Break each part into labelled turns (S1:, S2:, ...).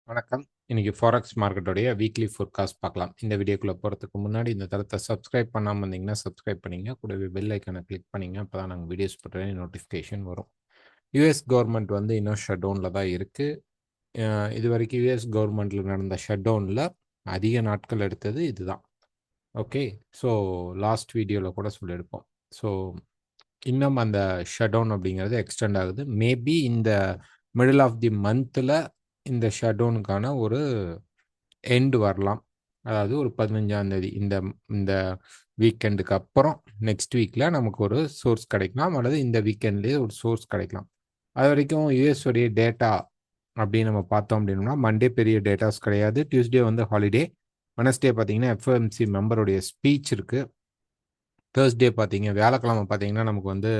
S1: வணக்கம். இன்னைக்கு forex மார்க்கெட்டோடைய weekly forecast பார்க்கலாம். இந்த வீடியோக்குள்ள போறதுக்கு முன்னாடி இந்த தளத்தை சப்ஸ்கிரைப் பண்ணாம இருந்தீங்கன்னா சப்ஸ்கிரைப் பண்ணிங்க. கூடவே பெல் ஐக்கானை கிளிக் பண்ணிங்க. அப்பதான் நாங்கள் வீடியோஸ் போட்டோன்னே நோட்டிஃபிகேஷன் வரும். யுஎஸ் கவர்மெண்ட் வந்து இன்னும் ஷட் டவுனில் தான் இருக்கு. இது வரைக்கும் யுஎஸ் கவர்மெண்ட்ல நடந்த ஷட் டவுனில் அதிக நாட்கள் எடுத்தது இதுதான். ஓகே, ஸோ லாஸ்ட் வீடியோவில் கூட சொல்லியிருப்போம். ஸோ இன்னும் அந்த ஷட் டவுன் அப்படிங்கிறது எக்ஸ்டெண்ட் ஆகுது. மேபி இந்த மிடில் ஆஃப் தி மந்தில் இந்த ஷட் டவுனுக்கான ஒரு எண்டு வரலாம். அதாவது ஒரு 15ஆம் தேதி இந்த இந்த வீக்கெண்டுக்கு அப்புறம் நெக்ஸ்ட் வீக்கில் நமக்கு ஒரு சோர்ஸ் கிடைக்கலாம், அல்லது இந்த வீக்கெண்ட்லேயே ஒரு சோர்ஸ் கிடைக்கலாம். அது வரைக்கும் யூஎஸ் உடைய டேட்டா அப்படின்னு நம்ம பார்த்தோம் அப்படின்னா மண்டே பெரிய டேட்டாஸ் கிடையாது. டியூஸ்டே வந்து ஹாலிடே. வெனஸ்டே பார்த்தீங்கன்னா எஃப்ஓஎம்சி மெம்பருடைய ஸ்பீச் இருக்குது. தேர்ஸ்டே பார்த்தீங்க வியாழக்கிழமை பார்த்தீங்கன்னா நமக்கு வந்து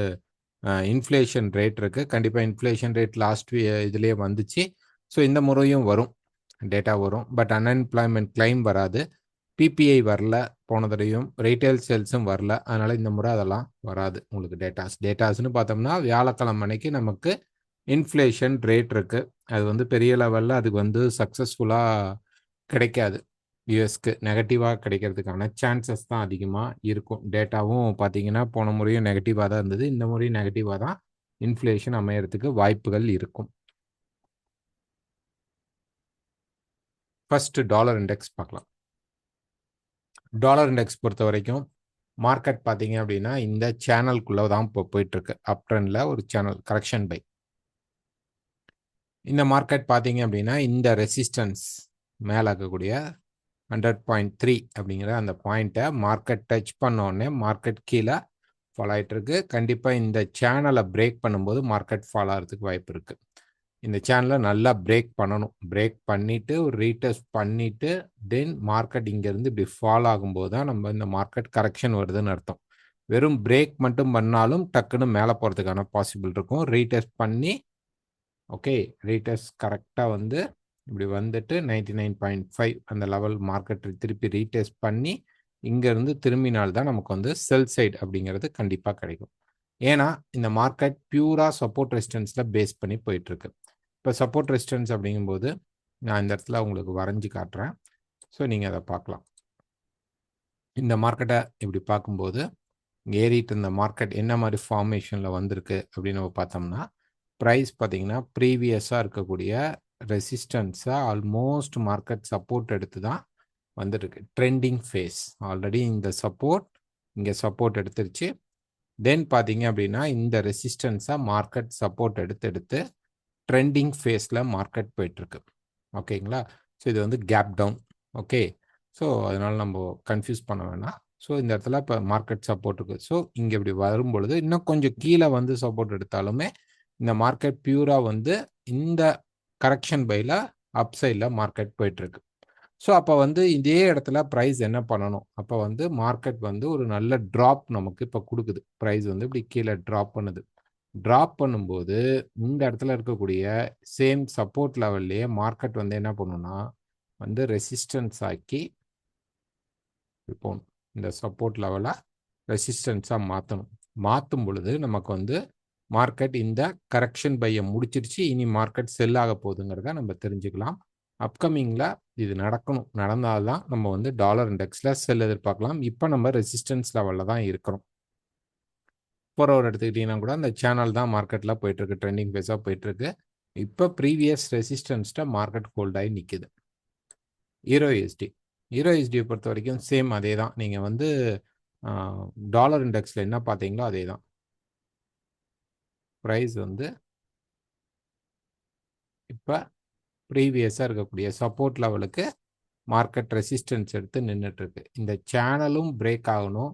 S1: இன்ஃப்ளேஷன் ரேட் இருக்குது. கண்டிப்பாக இன்ஃப்ளேஷன் ரேட் லாஸ்ட் இதுலேயே வந்துச்சு. ஸோ இந்த முறையும் வரும், டேட்டா வரும். பட் அன்எம்ப்ளாய்மெண்ட் கிளைம் வராது. பிபிஐ வரல போன தடவையும், ரீட்டைல் சேல்ஸும் வரல. அதனால் இந்த முறை அதெல்லாம் வராது உங்களுக்கு டேட்டாஸ்னு பார்த்தோம்னா வியாழக்கிழமை அன்னைக்கு நமக்கு இன்ஃப்ளேஷன் ரேட் இருக்குது. அது வந்து பெரிய லெவலில் அதுக்கு வந்து சக்ஸஸ்ஃபுல்லாக கிடைக்காது. யூஎஸ்க்கு நெகட்டிவாக கிடைக்கிறதுக்கான சான்சஸ் தான் அதிகமாக இருக்கும். டேட்டாவும் பார்த்தீங்கன்னா போன முறையும் நெகட்டிவாக தான் இருந்தது. இந்த முறையும் நெகட்டிவாக தான் இன்ஃப்ளேஷன் அமையறதுக்கு வாய்ப்புகள் இருக்கும். ஃபர்ஸ்ட் டாலர் இண்டெக்ஸ் பார்க்கலாம். டாலர் இண்டெக்ஸ் பொறுத்த வரைக்கும் மார்க்கெட் பார்த்தீங்க அப்படின்னா இந்த சேனலுக்குள்ளே தான் இப்போ போயிட்டுருக்கு. அப் ட்ரெண்டில் ஒரு சேனல் கரெக்ஷன் பை. இந்த மார்க்கெட் பார்த்தீங்க அப்படின்னா இந்த ரெசிஸ்டன்ஸ் மேலே இருக்கக்கூடிய 100.3 அப்படிங்கிற அந்த பாயிண்ட்டை மார்க்கெட் டச் பண்ணோடனே மார்க்கெட் கீழே ஃபால் ஆகிட்டு இருக்கு. கண்டிப்பாக இந்த சேனலை பிரேக் பண்ணும்போது மார்க்கெட் ஃபால் ஆகிறதுக்கு வாய்ப்பு இருக்குது. இந்த சேனலை நல்லா பிரேக் பண்ணணும். பிரேக் பண்ணிவிட்டு ஒரு ரீடெஸ்ட் பண்ணிவிட்டு தென் மார்க்கெட் இங்கேருந்து இப்படி ஃபால் ஆகும்போது தான் நம்ம இந்த மார்க்கெட் கரெக்ஷன் வருதுன்னு அர்த்தம். வெறும் பிரேக் மட்டும் பண்ணாலும் டக்குன்னு மேலே போகிறதுக்கான பாசிபிள் இருக்கும். ரீடெஸ்ட் பண்ணி ஓகே, ரீடெஸ்ட் கரெக்டாக வந்து இப்படி வந்துட்டு 99.5 அந்த லெவல் மார்க்கெட் திருப்பி ரீடெஸ்ட் பண்ணி இங்கேருந்து திரும்பினால்தான் நமக்கு வந்து செல் சைடு அப்படிங்கிறது கண்டிப்பாக கிடைக்கும். ஏன்னா இந்த மார்க்கெட் பியூரா சப்போர்ட் ரெசிஸ்டன்ஸில் பேஸ் பண்ணி போயிட்டுருக்கு. இப்போ சப்போர்ட் ரெசிஸ்டன்ஸ் அப்படிங்கும்போது நான் இந்த இடத்துல உங்களுக்கு வரைஞ்சி காட்டுறேன். ஸோ நீங்கள் அதை பார்க்கலாம். இந்த மார்க்கெட்டை இப்படி பார்க்கும்போது ஏறிட்டு இருந்த மார்க்கெட் என்ன மாதிரி ஃபார்மேஷனில் வந்திருக்கு அப்படின்னு நம்ம பார்த்தோம்னா ப்ரைஸ் பார்த்தீங்கன்னா ப்ரீவியஸாக இருக்கக்கூடிய ரெசிஸ்டன்ஸை ஆல்மோஸ்ட் மார்க்கெட் சப்போர்ட் எடுத்து தான் வந்துருக்கு. ட்ரெண்டிங் ஃபேஸ் ஆல்ரெடி இந்த சப்போர்ட் இங்கே சப்போர்ட் எடுத்துருச்சு. தென் பார்த்தீங்க அப்படின்னா இந்த ரெசிஸ்டன்ஸை மார்க்கெட் சப்போர்ட் எடுத்து ட்ரெண்டிங் ஃபேஸில் மார்க்கெட் போயிட்டுருக்கு. ஓகேங்களா? ஸோ இது வந்து கேப் டவுன். ஓகே, ஸோ அதனால் நம்ம கன்ஃபியூஸ் பண்ண வேணாம். ஸோ இந்த இடத்துல இப்போ மார்க்கெட் சப்போர்ட் இருக்குது. ஸோ இங்கே இப்படி வரும்பொழுது இன்னும் கொஞ்சம் கீழே வந்து சப்போர்ட் எடுத்தாலுமே இந்த மார்க்கெட் பியூரா வந்து இந்த கரெக்ஷன் பையில் அப் சைடில் மார்க்கெட் போயிட்டுருக்கு. ஸோ அப்போ வந்து இதே இடத்துல ப்ரைஸ் என்ன பண்ணணும்? அப்போ வந்து மார்க்கெட் வந்து ஒரு நல்ல ட்ராப் நமக்கு இப்போ கொடுக்குது. ப்ரைஸ் வந்து இப்படி கீழே ட்ராப் பண்ணுது. ட்ராப் பண்ணும்போது இந்த இடத்துல இருக்கக்கூடிய சேம் சப்போர்ட் லெவல்லையே மார்க்கெட் வந்து என்ன பண்ணுன்னா வந்து ரெசிஸ்டன்ஸ் ஆக்கி இப்போ இந்த சப்போர்ட் லெவலை ரெசிஸ்டன்ஸாக மாற்றும் பொழுது நமக்கு வந்து மார்க்கெட் இந்த கரெக்ஷன் பையை முடிச்சிருச்சு. இனி மார்க்கெட் செல் ஆக போகுதுங்கிறத நம்ம தெரிஞ்சுக்கலாம். அப்கமிங்கில் இது நடக்கணும். நடந்தால்தான் நம்ம வந்து டாலர் இண்டெக்ஸில் செல் எதிர்பார்க்கலாம். இப்போ நம்ம ரெசிஸ்டன்ஸ் லெவலில் தான் இருக்கிறோம். ஒரு எடுத்துக்கிட்டிங்கன்னா கூட அந்த சேனல் தான் மார்க்கெட்டில் போயிட்டுருக்கு. ட்ரெண்டிங் ஃபேஸாக போயிட்டுருக்கு. இப்போ ப்ரீவியஸ் ரெசிஸ்டன்ஸ்ட்டை மார்க்கெட் ஹோல்ட் ஆகி நிற்கிது. யூஎஸ்டியை பொறுத்த வரைக்கும் சேம் அதே தான். நீங்கள் வந்து டாலர் இண்டெக்ஸில் என்ன பார்த்தீங்களோ அதே தான். ப்ரைஸ் வந்து இப்போ ப்ரீவியஸாக இருக்கக்கூடிய சப்போர்ட் லெவலுக்கு மார்க்கெட் ரெசிஸ்டன்ஸ் எடுத்து நின்றுட்டுருக்கு. இந்த சேனலும் பிரேக் ஆகணும்.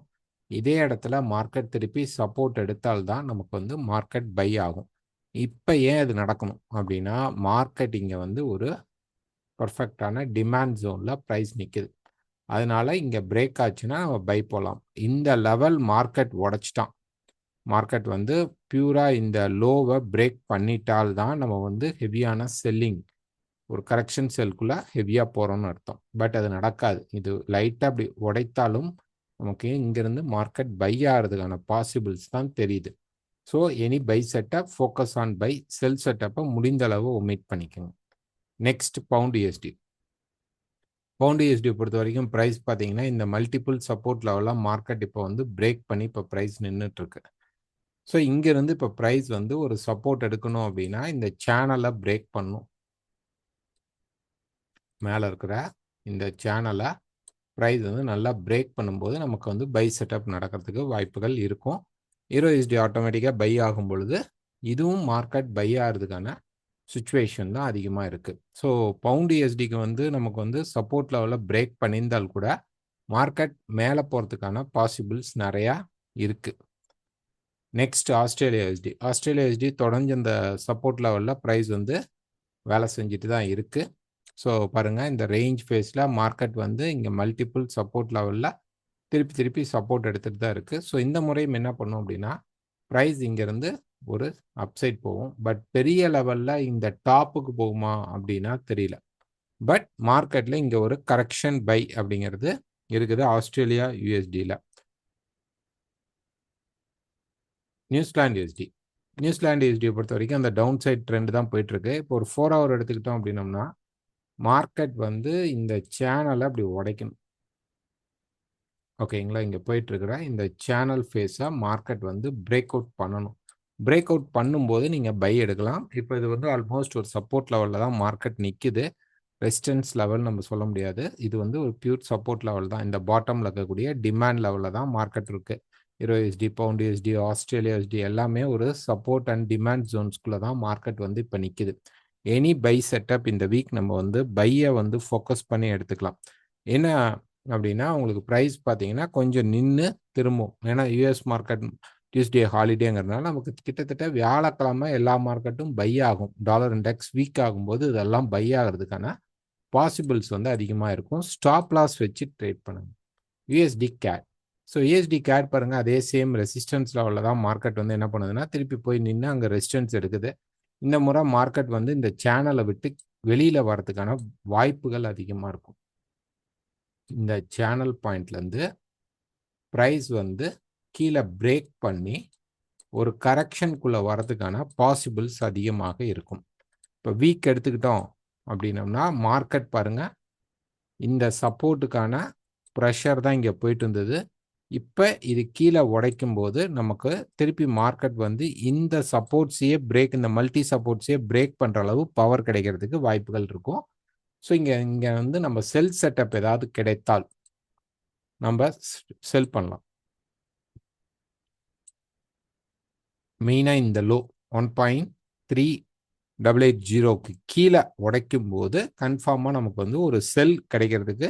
S1: இதே இடத்துல மார்க்கெட் திருப்பி சப்போர்ட் எடுத்தால்தான் நமக்கு வந்து மார்க்கெட் பை ஆகும். இப்போ ஏன் அது நடக்கணும் அப்படின்னா மார்க்கெட் இங்கே வந்து ஒரு பர்ஃபெக்டான டிமாண்ட் ஜோனில் ப்ரைஸ் நிற்குது. அதனால இங்கே பிரேக் ஆச்சுன்னா நம்ம பை போகலாம். இந்த லெவல் மார்க்கெட் உடைச்சிட்டான். மார்க்கெட் வந்து பியூரா இந்த லோவை பிரேக் பண்ணிட்டால்தான் நம்ம வந்து ஹெவியான செல்லிங் ஒரு கரெக்ஷன் செல்குள்ளே ஹெவியாக போகிறோம்னு அர்த்தம். பட் அது நடக்காது. இது லைட்டாக அப்படி உடைத்தாலும் நமக்கு இங்கேருந்து மார்க்கெட் பை ஆகிறதுக்கான பாசிபிள்ஸ் தான் தெரியுது. So any buy setup focus on buy, sell செட்டப்பை முடிந்த அளவு ஒமிட் பண்ணிக்கோங்க. Next pound USD. Pound USD பொறுத்த வரைக்கும் ப்ரைஸ் பார்த்தீங்கன்னா இந்த மல்டிபிள் சப்போர்ட் லெவலாக மார்க்கெட் இப்போ வந்து பிரேக் பண்ணி இப்போ ப்ரைஸ் நின்றுட்டு இருக்கு. ஸோ இங்கேருந்து இப்போ ப்ரைஸ் வந்து ஒரு சப்போர்ட் எடுக்கணும் அப்படின்னா இந்த சேனலை பிரேக் பண்ணும். மேலே இருக்கிற இந்த சேனலை ப்ரைஸ் வந்து நல்லா பிரேக் பண்ணும்போது நமக்கு வந்து பை செட்டப் நடக்கிறதுக்கு வாய்ப்புகள் இருக்கும். யூஎஸ்டி ஆட்டோமேட்டிக்காக பை ஆகும் பொழுது இதுவும் மார்க்கெட் பை ஆகிறதுக்கான சுச்சுவேஷன் தான் அதிகமாக இருக்குது. ஸோ பவுண்ட் யூஎஸ்டிக்கு வந்து நமக்கு வந்து சப்போர்ட் லெவலில் பிரேக் பண்ணியிருந்தால் கூட மார்க்கெட் மேலே போகிறதுக்கான பாசிபிள்ஸ் நிறையா இருக்குது. Next Australia USD. Australia USD தொடர்ந்து இந்த சப்போர்ட் லெவலில் ப்ரைஸ் வந்து வேலை செஞ்சுட்டு தான் இருக்குது. ஸோ பாருங்கள், இந்த ரேஞ்ச் ஃபேஸில் மார்க்கெட் வந்து இங்கே மல்டிபிள் சப்போர்ட் லெவலில் திருப்பி சப்போர்ட் எடுத்துகிட்டு தான் இருக்குது. ஸோ இந்த முறையும் என்ன பண்ணும் அப்படின்னா ப்ரைஸ் இங்கேருந்து ஒரு அப்சைட் போகும். பட் பெரிய லெவலில் இந்த டாப்புக்கு போகுமா அப்படின்னா தெரியல. பட் மார்க்கெட்டில் இங்கே ஒரு கரெக்ஷன் பை அப்படிங்கிறது இருக்குது ஆஸ்திரேலியா யூஎஸ்டியில். New Zealand USD. நியூசிலாந்து யூஎஸ்டியை பொறுத்த வரைக்கும் அந்த டவுன் சைட் ட்ரெண்ட் தான் போயிட்டுருக்கு. இப்போ ஒரு 4 ஹவர் எடுத்துக்கிட்டோம் அப்படின்னோம்னா மார்க்கெட் வந்து இந்த சேனலை அப்படி உடைக்கணும். ஓகேங்களா, இங்கே போயிட்டுருக்கிற இந்த சேனல் ஃபேஸை மார்க்கெட் வந்து பிரேக் அவுட் பண்ணணும். பிரேக் அவுட் பண்ணும்போது நீங்கள் பை எடுக்கலாம். இப்போ இது வந்து ஆல்மோஸ்ட் ஒரு சப்போர்ட் லெவலில் தான் மார்க்கெட் நிற்குது. ரெசிஸ்டன்ஸ் லெவல் நம்ம சொல்ல முடியாது. இது வந்து ஒரு பியூர் சப்போர்ட் லெவல் தான். இந்த பாட்டமில் இருக்கக்கூடிய டிமாண்ட் லெவலில் தான் மார்க்கெட் இருக்குது. USD, pound USD, Australia USD எல்லாமே ஒரு சப்போர்ட் அண்ட் டிமாண்ட் ஜோன்ஸ்குள்ளே தான் மார்க்கெட் வந்து இப்போ நிற்குது. எனி பை செட்டப் இந்த வீக் நம்ம வந்து பையை வந்து ஃபோக்கஸ் பண்ணி எடுத்துக்கலாம். என்ன அப்படின்னா உங்களுக்கு ப்ரைஸ் பார்த்தீங்கன்னா கொஞ்சம் நின்று திரும்பும். ஏன்னா யூஎஸ் மார்க்கெட் டியூஸ்டே ஹாலிடேங்கிறதுனால நமக்கு கிட்டத்தட்ட வியாழக்கிழமை எல்லா மார்க்கெட்டும் பை ஆகும். டாலர் இண்டெக்ஸ் வீக் ஆகும்போது இதெல்லாம் பை ஆகிறதுக்கான பாசிபிள்ஸ் வந்து அதிகமாக இருக்கும். ஸ்டாப் லாஸ் வச்சு ட்ரேட் பண்ணுங்க. USD CAD. So USD CAD பாருங்கள், அதே சேம் ரெசிஸ்டன்ஸ் லெவலில் தான் மார்க்கெட் வந்து என்ன பண்ணுதுன்னா திருப்பி போய் நின்று அங்கே ரெசிஸ்டன்ஸ் எடுக்குது. இந்த முறை மார்க்கெட் வந்து இந்த சேனலை விட்டு வெளியில் வரதுக்கான வாய்ப்புகள் அதிகமாக இருக்கும். இந்த சேனல் பாயிண்ட்லேருந்து ப்ரைஸ் வந்து கீழே பிரேக் பண்ணி ஒரு கரெக்ஷனுக்குள்ளே வரதுக்கான பாசிபிள்ஸ் அதிகமாக இருக்கும். இப்போ வீக் எடுத்துக்கிட்டோம் அப்படின்னோம்னா மார்க்கெட் பாருங்கள், இந்த சப்போர்ட்டுக்கான ப்ரெஷர் தான் இங்கே போயிட்டு இருந்தது. இப்போ இது கீழே உடைக்கும் போது நமக்கு திருப்பி மார்க்கெட் வந்து இந்த சப்போர்ட்ஸையே பிரேக், இந்த மல்டி சப்போர்ட்ஸையே பிரேக் பண்ணுற அளவு பவர் கிடைக்கிறதுக்கு வாய்ப்புகள் இருக்கும். ஸோ இங்கே வந்து நம்ம செல் செட்டப் ஏதாவது கிடைத்தால் நம்ம செல் பண்ணலாம். மெயினாக இந்த லோ 1.3880க்கு கீழே உடைக்கும் போது கன்ஃபார்மாக நமக்கு வந்து ஒரு செல் கிடைக்கிறதுக்கு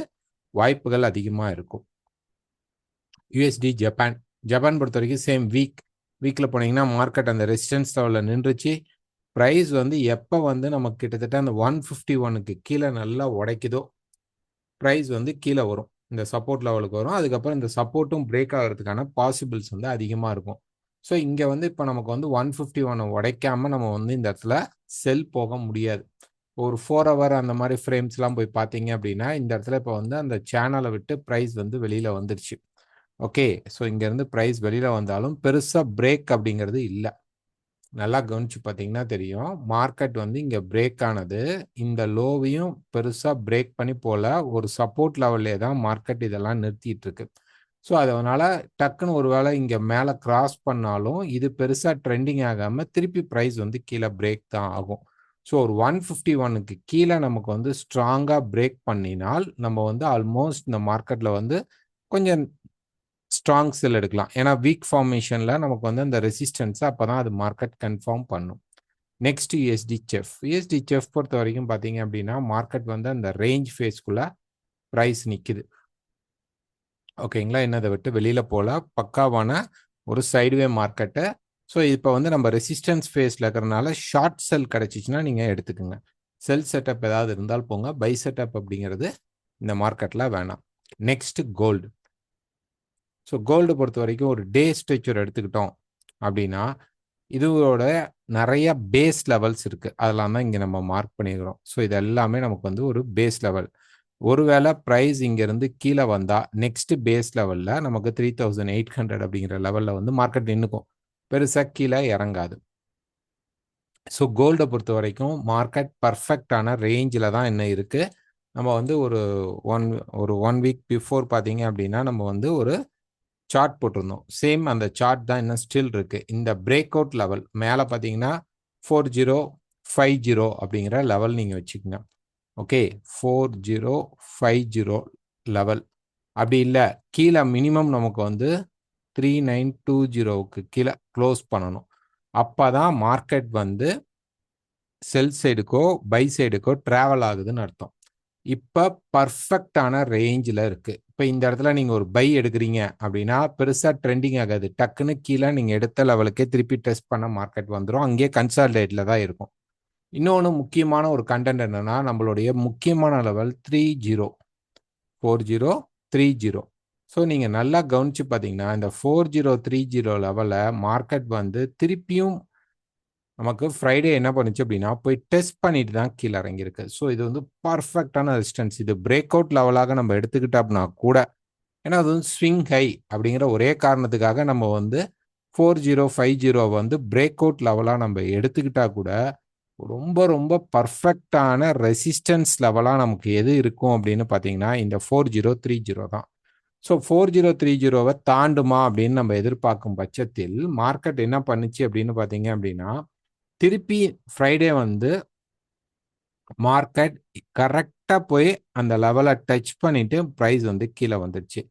S1: வாய்ப்புகள் அதிகமாக இருக்கும். USD Japan. ஜப்பான் பொறுத்த வரைக்கும் சேம் வீக்கில் போனீங்கன்னா மார்க்கெட் அந்த ரெசிஸ்டன்ஸ் லெவலில் நின்றுச்சு. ப்ரைஸ் வந்து எப்போ வந்து நமக்கு கிட்டத்தட்ட அந்த 151க்கு கீழே நல்லா உடைக்குதோ ப்ரைஸ் வந்து கீழே வரும், இந்த சப்போர்ட் லெவலுக்கு வரும். அதுக்கப்புறம் இந்த சப்போர்ட்டும் பிரேக் ஆகிறதுக்கான பாசிபிள்ஸ் வந்து அதிகமாக இருக்கும். ஸோ இங்கே வந்து இப்போ நமக்கு வந்து 151 உடைக்காமல் நம்ம வந்து இந்த இடத்துல செல் போக முடியாது. ஒரு 4 ஹவர் அந்த மாதிரி ஃப்ரேம்ஸ்லாம் போய் பார்த்தீங்க அப்படின்னா இந்த இடத்துல இப்போ வந்து அந்த சேனலை விட்டு ப்ரைஸ் வந்து வெளியில் வந்துருச்சு. ஓகே, ஸோ இங்கேருந்து ப்ரைஸ் வெளியில் வந்தாலும் பெருசாக பிரேக் அப்படிங்கிறது இல்லை. நல்லா கவனிச்சு பார்த்தீங்கன்னா தெரியும், மார்க்கெட் வந்து இங்கே பிரேக் ஆனது இந்த லோவையும் பெருசாக பிரேக் பண்ணி போல ஒரு சப்போர்ட் லெவல்லே தான் மார்க்கெட் இதெல்லாம் நிறுத்திட்டு இருக்கு. ஸோ அதனால டக்குன்னு ஒரு வேளை இங்கே மேலே கிராஸ் பண்ணாலும் இது பெருசாக ட்ரெண்டிங் ஆகாமல் திருப்பி ப்ரைஸ் வந்து கீழே பிரேக் தான் ஆகும். ஸோ ஒரு 151க்கு கீழே நமக்கு வந்து ஸ்ட்ராங்காக பிரேக் பண்ணினால் நம்ம வந்து ஆல்மோஸ்ட் இந்த மார்க்கெட்டில் வந்து கொஞ்சம் ஸ்ட்ராங் செல் எடுக்கலாம். ஏன்னா வீக் ஃபார்மேஷனில் நமக்கு வந்து அந்த ரெசிஸ்டன்ஸை அப்போ தான் அது மார்க்கெட் கன்ஃபார்ம் பண்ணும். Next USD chef. USD chef பொறுத்த வரைக்கும் பார்த்தீங்க அப்படின்னா மார்க்கெட் வந்து அந்த ரேஞ்ச் ஃபேஸ்க்குள்ளே ப்ரைஸ் நிற்குது. ஓகேங்களா, என்னதை விட்டு வெளியில் போல பக்காவான ஒரு சைடுவே மார்க்கெட்டு. ஸோ இப்போ வந்து நம்ம ரெசிஸ்டன்ஸ் ஃபேஸில் இருக்கிறனால ஷார்ட் செல் கிடச்சிச்சின்னா நீங்கள் எடுத்துக்கோங்க. செல் செட்டப் ஏதாவது இருந்தால் போங்க. பை செட்டப் அப்படிங்கிறது இந்த மார்க்கெட்டில் வேணாம். Next gold. ஸோ கோல்டு பொறுத்த வரைக்கும் ஒரு டே ஸ்ட்ரக்சர் எடுத்துக்கிட்டோம் அப்படின்னா இதோட நிறைய பேஸ் லெவல்ஸ் இருக்குது. அதெல்லாம் தான் இங்கே நம்ம மார்க் பண்ணிக்கிறோம். ஸோ இது எல்லாமே நமக்கு வந்து ஒரு பேஸ் லெவல். ஒருவேளை ப்ரைஸ் இங்கேருந்து கீழே வந்தால் நெக்ஸ்ட் பேஸ் லெவலில் நமக்கு 3800 அப்படிங்கிற லெவலில் வந்து மார்க்கெட் நின்றுக்கும், பெருசாக கீழே இறங்காது. ஸோ கோல்டை பொறுத்த வரைக்கும் மார்க்கெட் பர்ஃபெக்டான ரேஞ்சில் தான் என்ன இருக்குது. நம்ம வந்து ஒரு ஒன் வீக் பிஃபோர் பார்த்தீங்க அப்படின்னா நம்ம வந்து ஒரு சார்ட் போட்டிருந்தோம். சேம் அந்த சார்ட் தான் இன்னும் ஸ்டில் இருக்குது. இந்த பிரேக் அவுட் லெவல் மேலே பார்த்தீங்கன்னா 4050 அப்படிங்கிற லெவல் நீங்கள் வச்சுக்கோங்க. Okay, 4050 level. அப்படி இல்லை கீழே மினிமம் நமக்கு வந்து 3920க்கு கீழே க்ளோஸ் பண்ணணும். அப்போ தான் மார்க்கெட் வந்து செல் சைடுக்கோ பை சைடுக்கோ ட்ராவல் ஆகுதுன்னு அர்த்தம். இப்போ பர்ஃபெக்டான ரேஞ்சில் இருக்குது. இப்போ இந்த இடத்துல நீங்கள் ஒரு பை எடுக்கிறீங்க அப்படின்னா பெருசாக ட்ரெண்டிங் ஆகாது. டக்குன்னு கீழே நீங்கள் எடுத்த லெவலுக்கே திருப்பி டெஸ்ட் பண்ண மார்க்கெட் வந்துடும். அங்கேயே கன்சால்டேட்டில் தான் இருக்கும். இன்னொன்று முக்கியமான ஒரு கண்டென்ட் என்னன்னா நம்மளுடைய முக்கியமான லெவல் 4030. ஸோ நீங்கள் நல்லா கவனிச்சு பார்த்தீங்கன்னா இந்த 4030 லெவலை மார்க்கெட் வந்து திருப்பியும் நமக்கு ஃப்ரைடே என்ன பண்ணுச்சு அப்படின்னா போய் டெஸ்ட் பண்ணிட்டு தான் கீழே இறங்கியிருக்கு. ஸோ இது வந்து பர்ஃபெக்டான ரெசிஸ்டன்ஸ். இது பிரேக் அவுட் லெவலாக நம்ம எடுத்துக்கிட்டோம்னா கூட, ஏன்னா அது வந்து ஸ்விங் ஹை அப்படிங்கிற ஒரே காரணத்துக்காக நம்ம வந்து 4050 வந்து பிரேக் அவுட் லெவலாக நம்ம எடுத்துக்கிட்டா கூட ரொம்ப ரொம்ப பர்ஃபெக்டான ரெசிஸ்டன்ஸ் லெவலாக நமக்கு எது இருக்கும் அப்படின்னு பார்த்தீங்கன்னா இந்த 4030 தான். ஸோ 4030வை தாண்டுமா அப்படின்னு நம்ம எதிர்பார்க்கும் பட்சத்தில் மார்க்கெட் என்ன பண்ணுச்சு அப்படின்னு பார்த்தீங்க அப்படின்னா திருப்பி ஃப்ரைடே வந்து மார்க்கெட் கரெக்டாக போய் அந்த லெவலை டச் பண்ணிட்டு ப்ரைஸ் வந்து கீழே வந்துடுச்சு.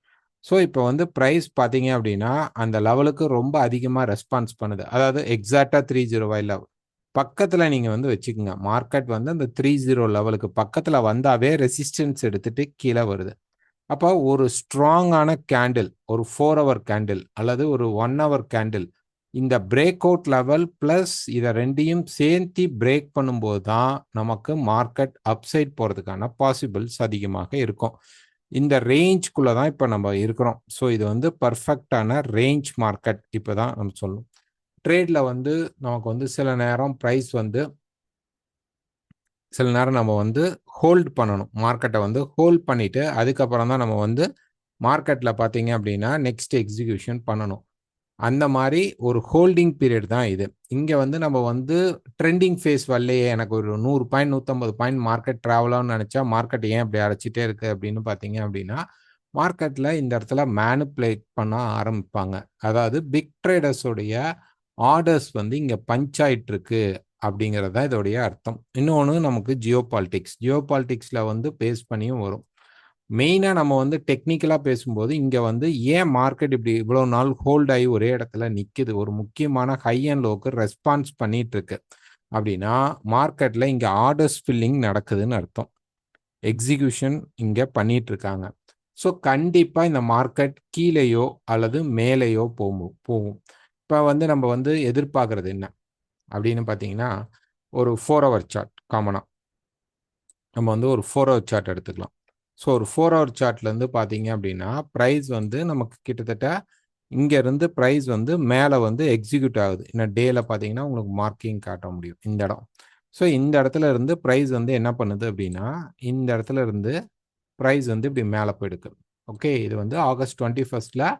S1: ஸோ இப்போ வந்து ப்ரைஸ் பார்த்தீங்க அப்படின்னா அந்த லெவலுக்கு ரொம்ப அதிகமாக ரெஸ்பான்ஸ் பண்ணுது. அதாவது எக்ஸாக்டாக 30 இல்லை, பக்கத்தில் நீங்கள் வந்து வச்சுக்கோங்க. மார்க்கெட் வந்து அந்த 30 லெவலுக்கு பக்கத்தில் வந்தாவே ரெசிஸ்டன்ஸ் எடுத்துட்டு கீழே வருது. அப்போ ஒரு ஸ்ட்ராங்கான கேண்டில், ஒரு 4 ஹவர் கேண்டில் அல்லது ஒரு 1 ஹவர் கேண்டில் இந்த பிரேக் அவுட் லெவல் பிளஸ் இதை ரெண்டையும் சேர்த்து பிரேக் பண்ணும்போது தான் நமக்கு மார்க்கெட் அப்சைட் போகிறதுக்கான பாசிபிள்ஸ் அதிகமாக இருக்கும். இந்த ரேஞ்ச்குள்ளே தான் இப்போ நம்ம இருக்கிறோம். ஸோ இது வந்து பர்ஃபெக்டான ரேஞ்ச் மார்க்கெட் இப்போ தான் நம்ம சொல்லணும். ட்ரேடில் வந்து நமக்கு வந்து சில நேரம் ப்ரைஸ் வந்து சில நேரம் நம்ம வந்து ஹோல்ட் பண்ணணும். மார்க்கெட்டை வந்து ஹோல்ட் பண்ணிவிட்டு அதுக்கப்புறம் தான் நம்ம வந்து மார்க்கெட்டில் பார்த்தீங்க அப்படின்னா நெக்ஸ்ட் எக்ஸிக்யூஷன் பண்ணணும். அந்த மாதிரி ஒரு ஹோல்டிங் பீரியட் தான் இது. இங்கே வந்து நம்ம வந்து ட்ரெண்டிங் ஃபேஸ் வரலையே, எனக்கு ஒரு 100 பாயிண்ட் 150 பாயிண்ட் மார்க்கெட் ட்ராவலான்னு நினச்சா மார்க்கெட் ஏன் அப்படி அடைச்சிட்டே இருக்குது அப்படின்னு பார்த்தீங்க அப்படின்னா மார்க்கெட்டில் இந்த இடத்துல மேனிப்புலேட் பண்ண ஆரம்பிப்பாங்க. அதாவது பிக் ட்ரேடர்ஸோடைய ஆர்டர்ஸ் வந்து இங்கே பஞ்ச் ஆயிட்டு இருக்கு அப்படிங்கிறது தான் இதோடைய அர்த்தம். இன்னொன்று நமக்கு ஜியோபாலிட்டிக்ஸில் வந்து பேஸ் பண்ணியும் வரும். மெயினாக நம்ம வந்து டெக்னிக்கலாக பேசும்போது இங்கே வந்து ஏன் மார்க்கெட் இப்படி இவ்வளோ நாள் ஹோல்ட் ஆகி ஒரே இடத்துல நிற்குது, ஒரு முக்கியமான ஹை அண்ட் லோக்கு ரெஸ்பான்ஸ் பண்ணிட்டு இருக்கு அப்படின்னா மார்க்கெட்டில் இங்கே ஆர்டர்ஸ் ஃபில்லிங் நடக்குதுன்னு அர்த்தம். எக்ஸிக்யூஷன் இங்கே பண்ணிட்டு இருக்காங்க. ஸோ கண்டிப்பாக இந்த மார்க்கெட் கீழேயோ அல்லது மேலேயோ போகும். இப்போ வந்து நம்ம வந்து எதிர்பார்க்கறது என்ன அப்படின்னு பார்த்தீங்கன்னா ஒரு 4 ஹவர் சார்ட் காமனாக நம்ம வந்து ஒரு 4 ஹவர் சார்ட் எடுத்துக்கலாம். ஸோ ஒரு 4 ஹவர் சார்ட்லேருந்து பார்த்தீங்க அப்படின்னா ப்ரைஸ் வந்து நமக்கு கிட்டத்தட்ட இங்கேருந்து ப்ரைஸ் வந்து மேலே வந்து எக்ஸிக்யூட் ஆகுது. இன்னும் டேயில் பார்த்தீங்கன்னா உங்களுக்கு மார்க்கிங் காட்ட முடியும் இந்த இடம். ஸோ இந்த இடத்துல இருந்து ப்ரைஸ் வந்து என்ன பண்ணுது அப்படின்னா இந்த இடத்துல இருந்து ப்ரைஸ் வந்து இப்படி மேலே போயிடுது. ஓகே, இது வந்து ஆகஸ்ட் 21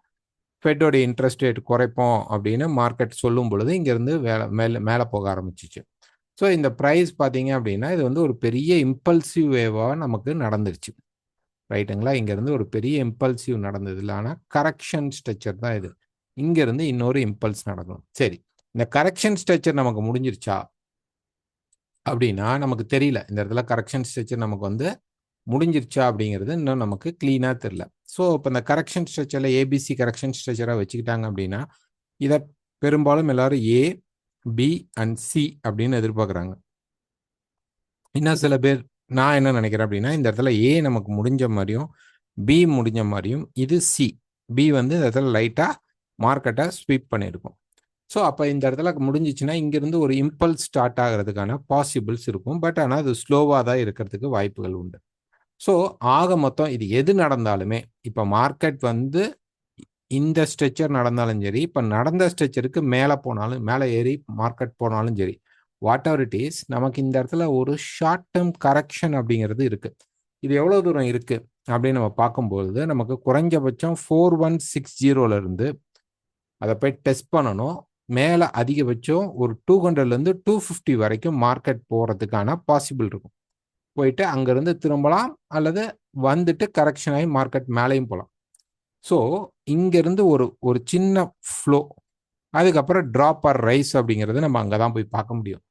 S1: ஃபெட்டோட இன்ட்ரெஸ்ட் ரேட் குறைப்போம் அப்படின்னு மார்க்கெட் சொல்லும் பொழுது இங்கேருந்து மேலே போக ஆரம்பிச்சிச்சு. ஸோ இந்த ப்ரைஸ் பார்த்தீங்க அப்படின்னா இது வந்து ஒரு பெரிய இம்பல்சிவ் வேவாக நமக்கு நடந்துருச்சு. ரைட்டுங்களா? இங்கேருந்து ஒரு பெரிய இம்பல்சிவ் நடந்தது இல்லை, ஆனால் கரெக்ஷன் ஸ்ட்ரக்சர் தான் இது. இங்கேருந்து இன்னொரு இம்பல்ஸ் நடக்கணும். சரி, இந்த கரெக்ஷன் ஸ்ட்ரக்சர் நமக்கு முடிஞ்சிருச்சா அப்படின்னா நமக்கு தெரியல. இந்த இடத்துல கரெக்ஷன் ஸ்ட்ரக்சர் நமக்கு வந்து முடிஞ்சிருச்சா அப்படிங்கிறது இன்னும் நமக்கு கிளீனாக தெரியல. ஸோ இப்போ இந்த கரெக்ஷன் ஸ்ட்ரக்சரில் ஏபிசி கரெக்ஷன் ஸ்ட்ரக்சராக வச்சுக்கிட்டாங்க அப்படின்னா இதை பெரும்பாலும் எல்லாரும் ஏ, பி அண்ட் சி அப்படின்னு எதிர்பார்க்குறாங்க. இன்னும் சில பேர் நான் என்ன நினைக்கிறேன் அப்படின்னா இந்த இடத்துல ஏ நமக்கு முடிஞ்ச மாதிரியும் பி முடிஞ்ச மாதிரியும் இது சி, பி வந்து இந்த இடத்துல லைட்டாக மார்க்கெட்டை ஸ்வீப் பண்ணியிருக்கும். ஸோ அப்போ இந்த இடத்துல முடிஞ்சிச்சுன்னா இங்கேருந்து ஒரு இம்பல்ஸ் ஸ்டார்ட் ஆகிறதுக்கான பாசிபிள்ஸ் இருக்கும். பட் ஆனால் அது ஸ்லோவாக தான் இருக்கிறதுக்கு வாய்ப்புகள் உண்டு. ஸோ ஆக மொத்தம் இது எது நடந்தாலுமே இப்போ மார்க்கெட் வந்து இந்த ஸ்ட்ரெச்சர் நடந்தாலும் சரி, இப்போ நடந்த ஸ்ட்ரெச்சருக்கு மேலே போனாலும் மேலே ஏறி மார்க்கெட் போனாலும் சரி, வாட் எவர் இட் இஸ், நமக்கு இந்த இடத்துல ஒரு ஷார்ட் டேர்ம் கரெக்ஷன் அப்படிங்கிறது இருக்குது. இது எவ்வளோ தூரம் இருக்குது அப்படின்னு நம்ம பார்க்கும்பொழுது நமக்கு குறைஞ்சபட்சம் 4160 இருந்து அதை போய் டெஸ்ட் பண்ணணும். மேலே அதிகபட்சம் ஒரு 200லேருந்து 250 வரைக்கும் மார்க்கெட் போகிறதுக்கான பாசிபிள் இருக்கும். போயிட்டு அங்கேருந்து திரும்பலாம் அல்லது வந்துட்டு கரெக்ஷன் ஆகி மார்க்கெட் மேலேயும் போகலாம். ஸோ இங்கேருந்து ஒரு ஒரு சின்ன ஃப்ளோ, அதுக்கப்புறம் ட்ராப் ஆர் ரைஸ் அப்படிங்கிறது நம்ம அங்கே தான் போய் பார்க்க முடியும்.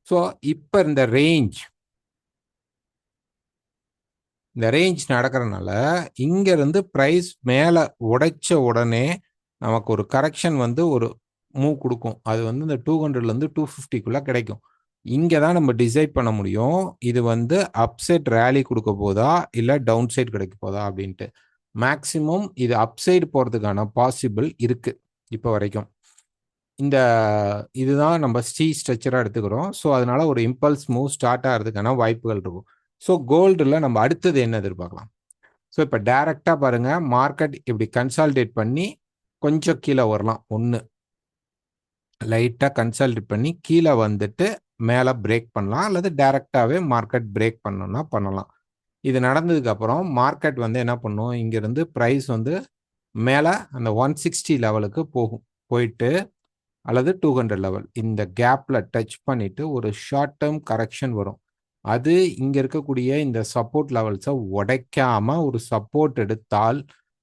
S1: ஸோ இப்போ இந்த ரேஞ்ச் நடக்கிறனால இங்கேருந்து ப்ரைஸ் மேலே உடைச்ச உடனே நமக்கு ஒரு கரெக்ஷன் வந்து ஒரு மூவ் கொடுக்கும். அது வந்து இந்த 200லேருந்து 250க்குள்ளே கிடைக்கும். இங்கே தான் நம்ம டிசைட் பண்ண முடியும் இது வந்து அப்சைட் ரேலி கொடுக்க போதா இல்லை டவுன் சைட் கிடைக்க போதா அப்படின்ட்டு. மேக்சிமம் இது அப்சைடு போகிறதுக்கான பாசிபிள் இருக்குது இப்போ வரைக்கும். இதுதான் நம்ம ஸ்ட்ரக்சராக எடுத்துக்கிறோம். ஸோ அதனால ஒரு இம்பல்ஸ் மூவ் ஸ்டார்ட் ஆகிறதுக்கான வாய்ப்புகள் இருக்கும். ஸோ கோல்டில் நம்ம அடுத்தது என்ன எதிர்பார்க்கலாம்? ஸோ இப்போ டைரெக்டாக பாருங்கள், மார்க்கெட் இப்படி கன்சால்டேட் பண்ணி கொஞ்சம் கீழே வரலாம். லைட்டாக கன்சால்டேட் பண்ணி கீழே வந்துட்டு மேலே பிரேக் பண்ணலாம், அல்லது டைரெக்டாகவே மார்க்கெட் பிரேக் பண்ணணும்னா பண்ணலாம். இது நடந்ததுக்கப்புறம் மார்க்கெட் வந்து என்ன பண்ணும், இங்கேருந்து ப்ரைஸ் வந்து மேலே அந்த 160 லெவலுக்கு போயிட்டு அல்லது 200 லெவல் இந்த கேப்பில் டச் பண்ணிவிட்டு ஒரு ஷார்ட் டேர்ம் கரெக்ஷன் வரும். அது இங்கே இருக்கக்கூடிய இந்த சப்போர்ட் லெவல்ஸை உடைக்காமல் ஒரு சப்போர்ட் எடுத்தால்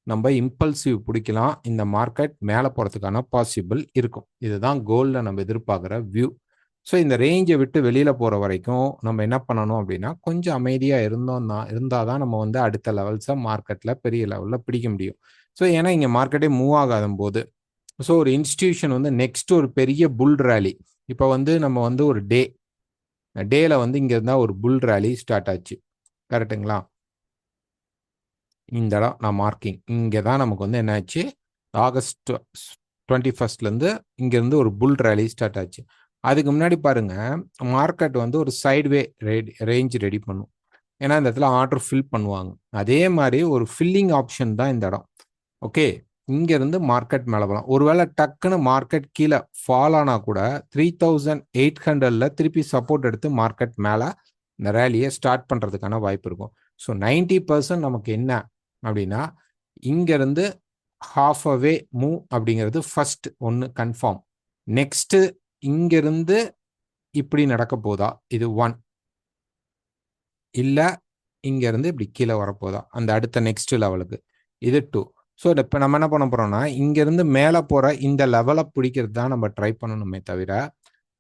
S1: நம்ம இம்பல்சிவ் பிடிக்கலாம். இந்த மார்க்கெட் மேலே போகிறதுக்கான பாசிபிள் இருக்கும். இதுதான் கோல்டில் நம்ம எதிர்பார்க்குற வியூ. ஸோ இந்த ரேஞ்சை விட்டு வெளியில் போகிற வரைக்கும் நம்ம என்ன பண்ணணும் அப்படின்னா, கொஞ்சம் அமைதியாக இருந்தால் தான் நம்ம வந்து அடுத்த லெவல்ஸை மார்க்கெட்டில் பெரிய லெவலில் பிடிக்க முடியும். ஸோ ஏன்னா இங்கே மார்க்கெட்டே மூவ் ஆகாத போது, ஸோ ஒரு இன்ஸ்டிடியூஷன் வந்து நெக்ஸ்ட் ஒரு பெரிய புல் ரேலி, இப்போ வந்து நம்ம வந்து ஒரு டேல வந்து இங்கே இருந்தால் ஒரு புல் ரேலி ஸ்டார்ட் ஆச்சு, கரெக்டுங்களா? இந்த இடம் நான் மார்க்கிங் இங்கே தான் நமக்கு வந்து என்ன ஆச்சு, ஆகஸ்ட் 21 இங்கேருந்து ஒரு புல் ரேலி ஸ்டார்ட் ஆச்சு. அதுக்கு முன்னாடி பாருங்க, மார்க்கெட் வந்து ஒரு சைட்வே ரேஞ்ச் ரெடி பண்ணும். ஏன்னா இந்த இடத்துல ஆர்டர் ஃபில் பண்ணுவாங்க. அதே மாதிரி ஒரு ஃபில்லிங் ஆப்ஷன் தான் இந்த இடம். ஓகே, இங்கேருந்து மார்க்கெட் மேலே போகலாம். ஒருவேளை டக்குன்னு மார்க்கெட் கீழே ஃபால் ஆனால் கூட 3800ல் திருப்பி சப்போர்ட் எடுத்து மார்க்கெட் மேலே இந்த ரேலியை ஸ்டார்ட் பண்ணுறதுக்கான வாய்ப்பு இருக்கும். ஸோ 90% நமக்கு என்ன அப்படின்னா, இங்கேருந்து ஹாஃப் அவே மூவ் அப்படிங்கிறது ஃபர்ஸ்ட் ஒன்று கன்ஃபார்ம். நெக்ஸ்ட்டு இங்கேருந்து இப்படி நடக்க போதா, இது 1. இல்லை இங்கேருந்து இப்படி கீழே வரப்போதா அந்த அடுத்த நெக்ஸ்ட் லெவலுக்கு, இது 2. ஸோ இப்போ நம்ம என்ன பண்ண போகிறோம்னா, இங்கேருந்து மேலே போகிற இந்த லெவலை பிடிக்கிறது தான் நம்ம ட்ரை பண்ணணுமே தவிர,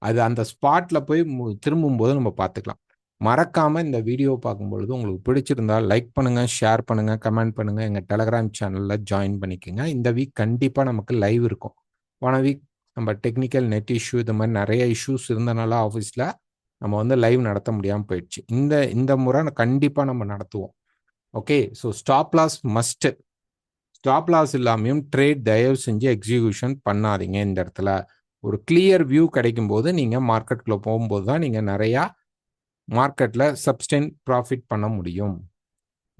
S1: அது அந்த ஸ்பாட்டில் போய் திரும்பும்போது நம்ம பார்த்துக்கலாம். மறக்காமல் இந்த வீடியோ பார்க்கும்பொழுது உங்களுக்கு பிடிச்சிருந்தால் லைக் பண்ணுங்கள், ஷேர் பண்ணுங்கள், கமெண்ட் பண்ணுங்கள். எங்கள் டெலகிராம் சேனலில் ஜாயின் பண்ணிக்கோங்க. இந்த வீக் கண்டிப்பாக நமக்கு லைவ் இருக்கும். போன வீக் நம்ம டெக்னிக்கல் நெட் இஷ்யூ இது மாதிரி நிறைய இஷ்யூஸ் இருந்தனால ஆஃபீஸில் நம்ம வந்து லைவ் நடத்த முடியாமல் போயிடுச்சு. இந்த முறை கண்டிப்பாக நம்ம நடத்துவோம். Okay, so stop loss must. Stop loss இல்லாமையும் ட்ரேட் தயவு செஞ்சு எக்ஸிக்யூஷன் பண்ணாதீங்க. இந்த இடத்துல ஒரு கிளியர் வியூ கிடைக்கும் போது நீங்கள் மார்க்கெட்டுக்குள்ளே போகும்போது தான் நீங்கள் நிறையா மார்க்கெட்டில் சப்ஸ்டெயின் ப்ராஃபிட் பண்ண முடியும்.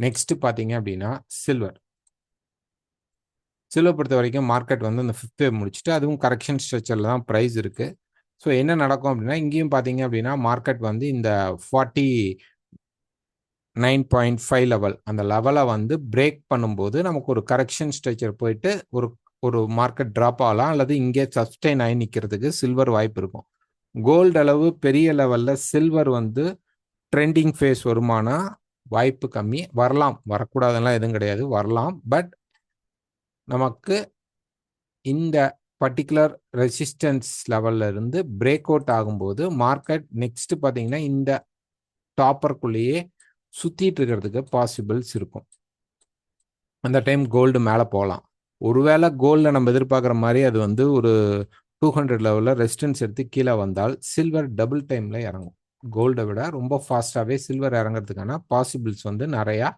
S1: நெக்ஸ்ட் பார்த்தீங்க அப்படின்னா சில்வர் பொறுத்த வரைக்கும் மார்க்கெட் வந்து அந்த 5th வேவ் முடிச்சுட்டு அதுவும் கரெக்ஷன் ஸ்ட்ரக்சரில் தான் ப்ரைஸ் இருக்குது. ஸோ என்ன நடக்கும் அப்படின்னா, இங்கேயும் பார்த்தீங்க அப்படின்னா மார்க்கெட் வந்து இந்த 49.5 லெவல் அந்த லெவலை வந்து பிரேக் பண்ணும்போது நமக்கு ஒரு கரெக்ஷன் ஸ்ட்ரக்சர் போயிட்டு ஒரு மார்க்கெட் ட்ராப் ஆகலாம், அல்லது இங்கே சஸ்டெயின் ஆகி நிற்கிறதுக்கு சில்வர் வாய்ப்பு இருக்கும். கோல்டு அளவு பெரிய லெவலில் சில்வர் வந்து ட்ரெண்டிங் ஃபேஸ் வருமானா வாய்ப்பு கம்மி. வரலாம், வரக்கூடாதுலாம் எதுவும் கிடையாது, வரலாம். பட் நமக்கு இந்த பர்டிகுலர் ரெசிஸ்டன்ஸ் லெவல்ல இருந்து பிரேக் அவுட் ஆகும்போது மார்க்கெட் நெக்ஸ்ட் பார்த்தீங்கன்னா இந்த டாப்பருக்குள்ளேயே சுற்றிட்டு இருக்கிறதுக்கு பாசிபிள்ஸ் இருக்கும். அந்த டைம் கோல்டு மேலே போகலாம். ஒருவேளை கோல்டில் நம்ம எதிர்பார்க்குற மாதிரி அது வந்து ஒரு 200 லெவலில் ரெசிஸ்டன்ஸ் எடுத்து கீழே வந்தால் சில்வர் டபுள் டைமில் இறங்கும். கோல்டை விட ரொம்ப ஃபாஸ்ட்டாகவே சில்வர் இறங்கிறதுக்கான பாசிபிள்ஸ் வந்து நிறையா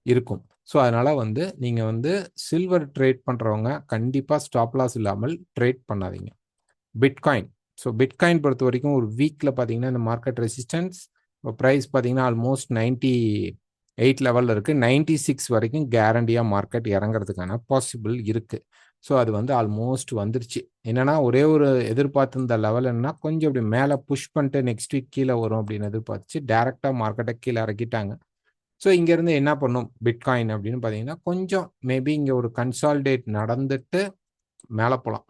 S1: இருக்கும். ஸோ அதனால் வந்து நீங்கள் வந்து சில்வர் ட்ரேட் பண்ணுறவங்க கண்டிப்பாக ஸ்டாப் லாஸ் இல்லாமல் ட்ரேட் பண்ணாதீங்க. பிட்காயின் பொறுத்த வரைக்கும் ஒரு வீக்கில் பார்த்தீங்கன்னா இந்த மார்க்கெட் ரெசிஸ்டன்ஸ் ப்ரைஸ் பார்த்தீங்கன்னா ஆல்மோஸ்ட் 98 லெவலில் இருக்குது. 96 வரைக்கும் கேரண்டியாக மார்க்கெட் இறங்கிறதுக்கான பாசிபிள் இருக்குது. ஸோ அது வந்து ஆல்மோஸ்ட் வந்துருச்சு. என்னென்னா ஒரே ஒரு எதிர்பார்த்திருந்த லெவல் என்னன்னா கொஞ்சம் இப்படி மேலே புஷ் பண்ணிட்டு நெக்ஸ்ட் வீக் கீழே வரும் அப்படின்னு எதிர்பார்த்துச்சு. டேரெக்டாக மார்க்கெட்டை கீழே இறக்கிட்டாங்க. ஸோ இங்கேருந்து என்ன பண்ணும் பிட்காயின் அப்படின்னு பார்த்தீங்கன்னா, கொஞ்சம் மேபி இங்கே ஒரு கன்சால்டேட் நடந்துட்டு மேலே போகலாம்.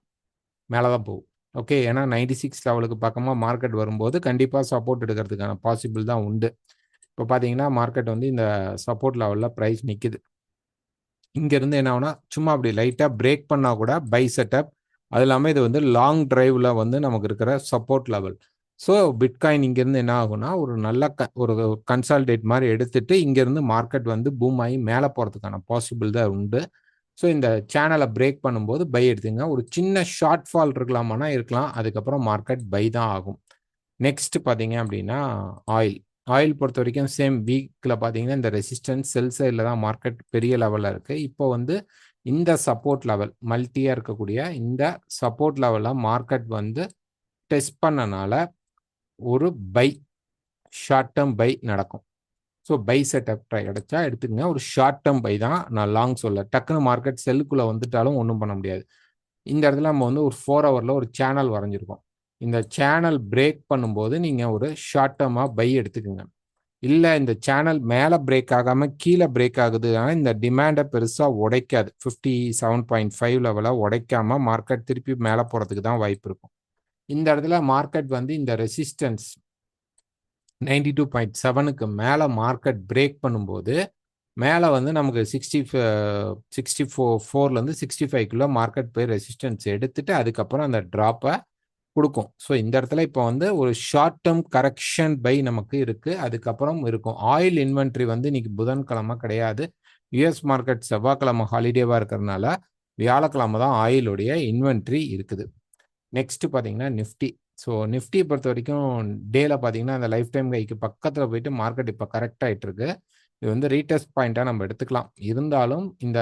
S1: மேலே தான் போகும். ஓகே, ஏன்னா 96 லெவலுக்கு பக்கமாக மார்க்கெட் வரும்போது கண்டிப்பாக சப்போர்ட் எடுக்கிறதுக்கான பாசிபிள் தான் உண்டு. இப்போ பார்த்தீங்கன்னா மார்க்கெட் வந்து இந்த சப்போர்ட் லெவலில் ப்ரைஸ் நிற்குது. இங்கேருந்து என்ன ஆகுனா சும்மா அப்படி லைட்டாக பிரேக் பண்ணால் கூட பை செட்டப். அது இல்லாமல் இது வந்து லாங் டிரைவில் வந்து நமக்கு இருக்கிற சப்போர்ட் லெவல். ஸோ பிட்காயின் இங்கேருந்து என்ன ஆகுனா ஒரு நல்ல ஒரு கன்சால்டேட் மாதிரி எடுத்துட்டு இங்கேருந்து மார்க்கெட் வந்து பூம் ஆகி மேலே போகிறதுக்கான பாசிபிள் தான் உண்டு. ஸோ இந்த சேனலை பிரேக் பண்ணும்போது பை எடுத்துங்க. ஒரு சின்ன ஷார்ட் ஃபால் இருக்கலாமானா இருக்கலாம். அதுக்கப்புறம் மார்க்கெட் பை தான் ஆகும். நெக்ஸ்ட் பார்த்தீங்க அப்படின்னா ஆயில். ஆயில் பொறுத்த வரைக்கும் சேம் வீக்கில் பார்த்தீங்கன்னா இந்த ரெசிஸ்டன்ஸ் செல் சைடில் தான் மார்க்கெட் பெரிய லெவலில் இருக்குது. இப்போ வந்து இந்த சப்போர்ட் லெவல் மல்டியாக இருக்கக்கூடிய இந்த சப்போர்ட் லெவலில் மார்க்கெட் வந்து டெஸ்ட் பண்ணனால ஒரு பை ஷார்ட் டேர்ம் பை நடக்கும். ஸோ பை செட்டப் ட்ரை கிடைச்சா எடுத்துக்கங்க. ஒரு ஷார்ட் டேர்ம் பை தான், நான் லாங் சொல்ல. டக்குன்னு மார்க்கெட் செல்லுக்குள்ளே வந்துட்டாலும் ஒன்றும் பண்ண முடியாது. இந்த இடத்துல நம்ம வந்து ஒரு 4 ஹவரில் ஒரு சேனல் வரைஞ்சிருக்கோம். இந்த சேனல் பிரேக் பண்ணும்போது நீங்கள் ஒரு ஷார்ட் டேர்மாக பை எடுத்துக்கோங்க. இல்லை இந்த சேனல் மேலே பிரேக் ஆகாமல் கீழே பிரேக் ஆகுது, ஆனால் இந்த டிமாண்டை பெருசாக உடைக்காது. 57.5 லெவலாக உடைக்காமல் மார்க்கெட் திருப்பி மேலே போகிறதுக்கு தான் வாய்ப்பு இருக்கும். இந்த இடத்துல மார்க்கெட் வந்து இந்த ரெசிஸ்டன்ஸ் 92.7க்கு மேலே மார்க்கெட் பிரேக் பண்ணும்போது மேலே வந்து நமக்கு 64லேருந்து 65க்குள்ளே மார்க்கெட் போய் ரெசிஸ்டன்ஸ் எடுத்துட்டு அதுக்கப்புறம் அந்த ட்ராப்பை கொடுக்கும். ஸோ இந்த இடத்துல இப்போ வந்து ஒரு ஷார்ட் டேர்ம் கரெக்ஷன் பை நமக்கு இருக்குது. அதுக்கப்புறம் இருக்கும் ஆயில் இன்வென்ட்ரி வந்து இன்னைக்கு புதன்கிழமை கிடையாது. யுஎஸ் மார்க்கெட் செவ்வாய்க்கிழமை ஹாலிடேவாக இருக்கிறதுனால வியாழக்கிழமை தான் ஆயிலுடைய இன்வென்ட்ரி இருக்குது. நெக்ஸ்ட் பார்த்தீங்கன்னா நிஃப்டி. ஸோ நிஃப்டி பொறுத்த வரைக்கும் டேல பார்த்தீங்கன்னா அந்த லைஃப் டைம் கைக்கு பக்கத்தில் போயிட்டு மார்க்கெட் இப்போ கரெக்ட் ஆகிட்டு இருக்கு. இது வந்து ரீடெஸ்ட் பாயிண்ட்டாக நம்ம எடுத்துக்கலாம். இருந்தாலும் இந்த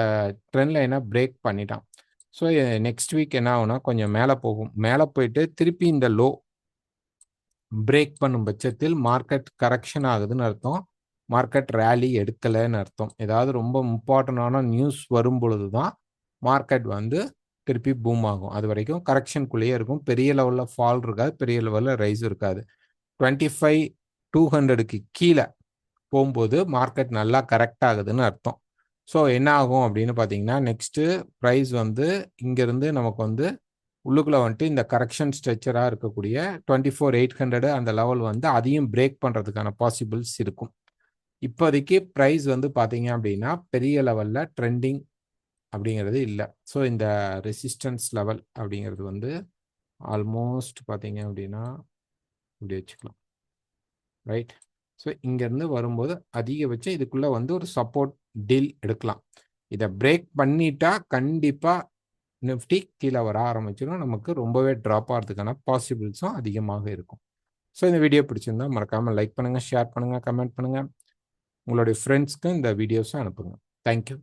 S1: ட்ரெண்ட் லைனை பிரேக் பண்ணிட்டான். ஸோ நெக்ஸ்ட் வீக் என்ன ஆகுனா கொஞ்சம் மேலே போகும். மேலே போயிட்டு திருப்பி இந்த லோ பிரேக் பண்ணும் பட்சத்தில் மார்க்கெட் கரெக்ஷன் ஆகுதுன்னு அர்த்தம். மார்க்கெட் ரேலி எடுக்கலைன்னு அர்த்தம். ஏதாவது ரொம்ப இம்பார்ட்டண்டான நியூஸ் வரும் பொழுது தான் மார்க்கெட் வந்து திருப்பி பூம் ஆகும். அது வரைக்கும் கரெக்ஷனுக்குள்ளேயே இருக்கும். பெரிய லெவலில் ஃபால் இருக்காது, பெரிய லெவலில் ரைஸ் இருக்காது. 25,200க்கு கீழே போகும்போது மார்க்கெட் நல்லா கரெக்ட் ஆகுதுன்னு அர்த்தம். ஸோ என்ன ஆகும் அப்படின்னு பார்த்தீங்கன்னா நெக்ஸ்ட்டு ப்ரைஸ் வந்து இங்கேருந்து நமக்கு வந்து உள்ளுக்குள்ளே வந்துட்டு இந்த கரெக்ஷன் ஸ்ட்ரெச்சராக இருக்கக்கூடிய 24,800 அந்த லெவல் வந்து அதையும் பிரேக் பண்ணுறதுக்கான பாசிபிள்ஸ் இருக்கும். இப்போதைக்கு ப்ரைஸ் வந்து பார்த்தீங்க அப்படின்னா பெரிய லெவலில் ட்ரெண்டிங் அப்படிங்கிறது இல்லை. ஸோ இந்த ரெசிஸ்டன்ஸ் லெவல் அப்படிங்கிறது வந்து ஆல்மோஸ்ட் பார்த்தீங்க அப்படின்னா இப்படி வச்சுக்கலாம், ரைட். ஸோ இங்கேருந்து வரும்போது அதிகபட்சம் இதுக்குள்ளே வந்து ஒரு சப்போர்ட் டீல் எடுக்கலாம். இதை பிரேக் பண்ணிட்டா கண்டிப்பாக நிஃப்டி கீழே வர ஆரம்பிச்சிடும். நமக்கு ரொம்பவே ட்ராப் ஆகிறதுக்கான பாசிபிள்ஸும் அதிகமாக இருக்கும். ஸோ இந்த வீடியோ பிடிச்சிருந்தா மறக்காமல் லைக் பண்ணுங்கள், ஷேர் பண்ணுங்கள், கமெண்ட் பண்ணுங்கள். உங்களுடைய ஃப்ரெண்ட்ஸ்க்கு இந்த வீடியோஸும் அனுப்புங்க. தேங்க்யூ.